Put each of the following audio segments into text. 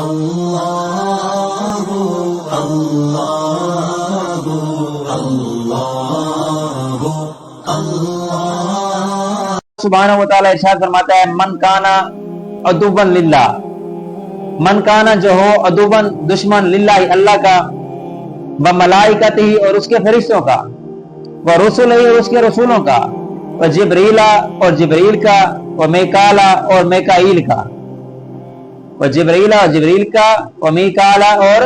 اللہ اللہ اللہ سبحانہ و تعالی ارشاد فرماتا ہے من کانا عدوًا للہ، من کانا جو ہو عدوًا دشمن للہ اللہ کا، و ملائکتہ اور اس کے فرشتوں کا، و رسلہ اور اس کے رسولوں کا، و جبریلا اور جبریل کا، و میکالا اور میکائیل کا، و جبریلا اور جبریل کا، و میکالا اور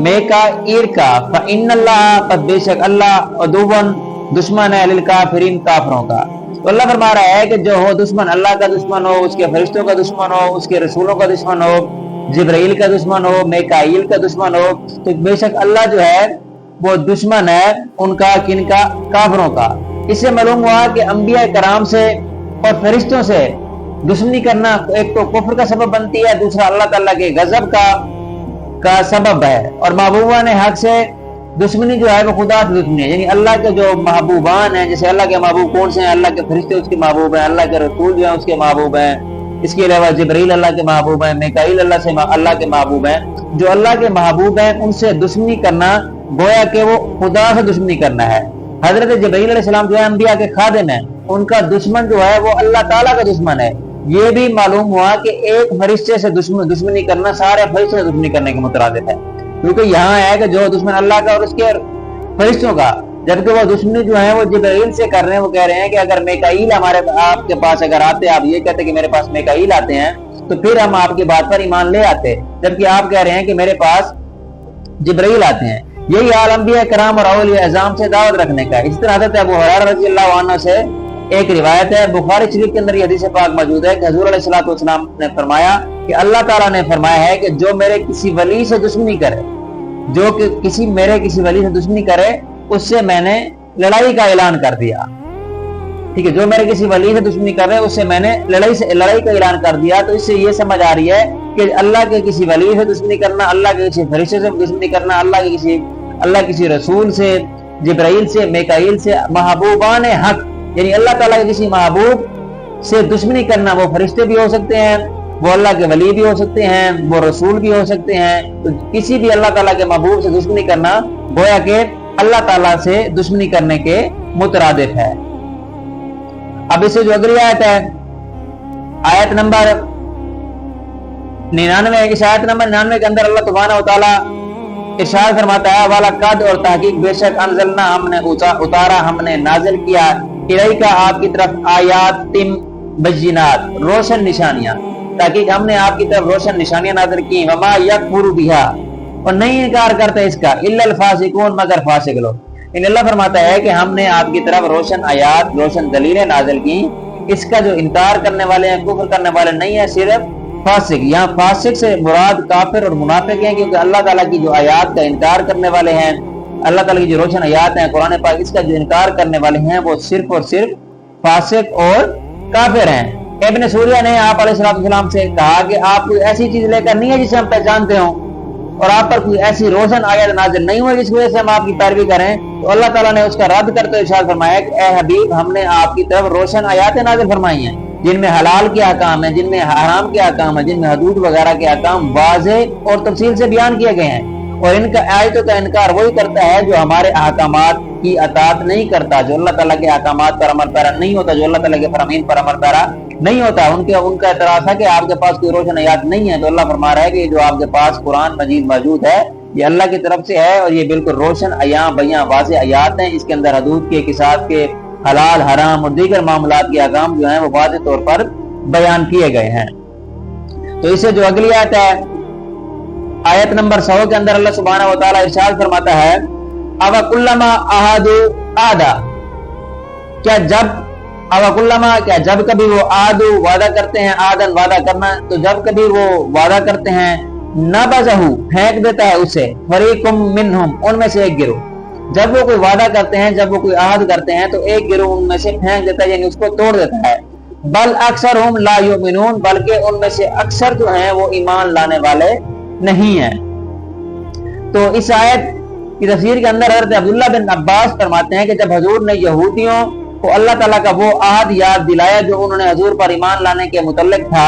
میکائیل کا، فإن اللہ قد بے شک اللہ عدوًا دشمن ہے للکافرین کافروں کا۔ تو اللہ فرما رہا ہے کہ جو ہو دشمن اللہ کا دشمن ہو، اس کے فرشتوں کا دشمن ہو، اس کے رسولوں کا دشمن ہو، جبرائیل کا دشمن ہو، میکائیل کا دشمن ہو، تو بے شک اللہ جو ہے وہ دشمن ہے ان کا، کن کا؟ کافروں کا۔ اس سے معلوم ہوا کہ انبیاء کرام سے اور فرشتوں سے دشمنی کرنا ایک تو کفر کا سبب بنتی ہے، دوسرا اللہ تعالیٰ کے غضب کا سبب ہے، اور محبوبان حق سے دشمنی جو ہے وہ خدا سے دشمنی ہے، یعنی اللہ کے جو محبوبان ہیں، جیسے اللہ کے محبوب کون سے ہیں؟ اللہ کے فرشتے اس کے محبوب ہیں، اللہ کے رسول جو ہیں اس کے محبوب ہیں، اس کے علاوہ جبرائیل اللہ کے محبوب ہیں، میکائیل اللہ کے محبوب ہیں۔ جو اللہ کے محبوب ہیں ان سے دشمنی کرنا گویا کہ وہ خدا سے دشمنی کرنا ہے۔ حضرت جبرائیل علیہ السلام جو ہے انبیاء کے خادم ہیں، ان کا دشمن جو ہے وہ اللہ تعالیٰ کا دشمن ہے۔ یہ بھی معلوم ہوا کہ ایک فرشتے سے دشمنی کرنا سارے فرشتے سے دشمنی کرنے کے مترادف ہے، کیونکہ یہاں ہے کہ جو دشمن اللہ کا اور اس کے فرشتوں کا، جبکہ وہ دشمنی جو ہے وہ جبرائیل سے کر رہے ہیں۔ وہ کہہ رہے ہیں کہ اگر میکائیل آپ کے پاس اگر آتے، آپ یہ کہتے کہ میرے پاس میکائیل آتے ہیں تو پھر ہم آپ کی بات پر ایمان لے آتے، جبکہ آپ کہہ رہے ہیں کہ میرے پاس جبرائیل آتے ہیں۔ یہی حال انبیاء کرام اور اولیاء اعظام سے دعوت رکھنے کا۔ اس طرح حضرت ابو ہریرہ رضی اللہ عنہ سے ایک روایت ہے، بخاری شریف کے اندر یہ حدیث پاک موجود ہے کہ حضور علیہ الصلوۃ والسلام نے فرمایا کہ اللہ تعالیٰ نے فرمایا ہے کہ جو میرے کسی ولی سے دشمنی کرے، جو کہ میرے کسی ولی سے دشمنی کرے، اس سے میں نے لڑائی کا اعلان کر دیا۔ ٹھیک ہے، جو میرے کسی ولی سے دشمنی کر رہے اس سے میں نے لڑائی کا اعلان کر دیا۔ تو اس سے یہ سمجھ آ رہی ہے کہ اللہ کے کسی ولی سے دشمنی کرنا، اللہ کے کسی فرشتے سے دشمنی کرنا، اللہ کسی رسول سے، جبرائیل سے، میکائیل سے، محبوبان حق یعنی اللہ تعالیٰ کے کسی محبوب سے دشمنی کرنا، وہ فرشتے بھی ہو سکتے ہیں، وہ اللہ کے ولی بھی ہو سکتے ہیں، وہ رسول بھی ہو سکتے ہیں۔ تو کسی بھی اللہ تعالیٰ کے محبوب سے دشمنی کرنا گویا کہ اللہ تعالیٰ سے دشمنی کرنے کے مترادف ہے۔ اب اس سے جو اگلی آیت ہے، آیت نمبر 99، اس آیت نمبر 99 کے اندر اللہ سبحانہ و تعالیٰ ارشاد فرماتا ہے وَلَقَدْ اور تحقیق بے شک انزلنا ہم نے اتارا، ہم نے نازل کیا، الیکا آپ کی طرف آیات بینات روشن نشانیاں، تحقیق ہم نے آپ کی طرف روشن نشانیاں نازل کی، وما یکفر بہا اور نہیں انکار کرتے اس کا الا الفاسقون مگر فاسق لوگ۔ ان اللہ فرماتا ہے کہ ہم نے آپ کی طرف روشن آیات، روشن دلیلیں نازل کی، اس کا جو انکار کرنے والے ہیں، کفر کرنے والے نہیں ہیں، صرف فاسق۔ یہاں فاسق سے مراد کافر اور منافق ہیں، کیونکہ اللہ تعالیٰ کی جو آیات کا انکار کرنے والے ہیں، اللہ تعالیٰ کی جو روشن آیات ہیں قرآن پاک، اس کا جو انکار کرنے والے ہیں وہ صرف اور صرف فاسق اور کافر ہیں۔ ابن سوریہ نے آپ علیہ السلام سے کہا کہ آپ کوئی ایسی چیز لے کر نہیں ہے جسے ہم پہچانتے ہوں، اور آپ پر کوئی ایسی روشن آیت نازل نہیں ہوئی جس کی وجہ سے ہم آپ کی پیروی کریں۔ تو اللہ تعالیٰ نے اس کا رد کرتے ہوئے ارشاد فرمایا کہ اے حبیب ہم نے آپ کی طرف روشن آیات نازل فرمائی ہیں، جن میں حلال کے احکام ہیں، جن میں حرام کے احکام ہیں، جن میں حدود وغیرہ کے احکام واضح اور تفصیل سے بیان کیے گئے ہیں، اور ان کا آیتوں کا انکار وہی کرتا ہے جو ہمارے احکامات کی اطاعت نہیں کرتا، جو اللہ تعالیٰ کے احکامات پر عمل پیرا نہیں ہوتا، جو اللہ تعالیٰ کے فرامین پر عمل پیرا نہیں ہوتا۔ ان کا اعتراض ہے کہ آپ کے پاس کوئی روشن آیات نہیں ہے، تو اللہ فرما رہا ہے کہ جو آپ کے پاس قرآن مجید موجود ہے یہ اللہ کی طرف سے ہے، اور یہ بالکل روشن عیاں بیاں واضح آیات ہیں۔ اس کے اندر حدود کے، قصاص کے، حلال حرام اور دیگر معاملات کے احکام جو ہیں وہ واضح طور پر بیان کیے گئے ہیں۔ تو اس سے جو اگلی آیت ہے، آیت نمبر 100 کے اندر اللہ سبحانہ و تعالیٰ ارشاد فرماتا ہے اوَكُلَّمَا عَاهَدُوا عَادًا کیا جب کبھی وہ عادو وعدہ کرتے ہیں، عادن وعدہ کرنا، تو جب کبھی وہ وعدہ کرتے ہیں نبذہ پھینک دیتا ہے اسے فریقم منہم ان میں سے ایک گروہ۔ جب وہ کوئی وعدہ کرتے ہیں، جب وہ کوئی عہد کرتے ہیں تو ایک گروہ ان میں سے پھینک دیتا ہے، یعنی اس کو توڑ دیتا ہے۔ بل اکثرہم لا یؤمنون بلکہ ان میں سے اکثر جو ہیں وہ ایمان لانے والے نہیں ہیں۔ تو اس آیت کی تفسیر کے اندر حضرت عبداللہ بن عباس فرماتے ہیں کہ جب حضور نے یہودیوں کو اللہ تعالیٰ کا وہ عہد یاد دلایا جو انہوں نے حضور پر ایمان لانے کے متعلق تھا،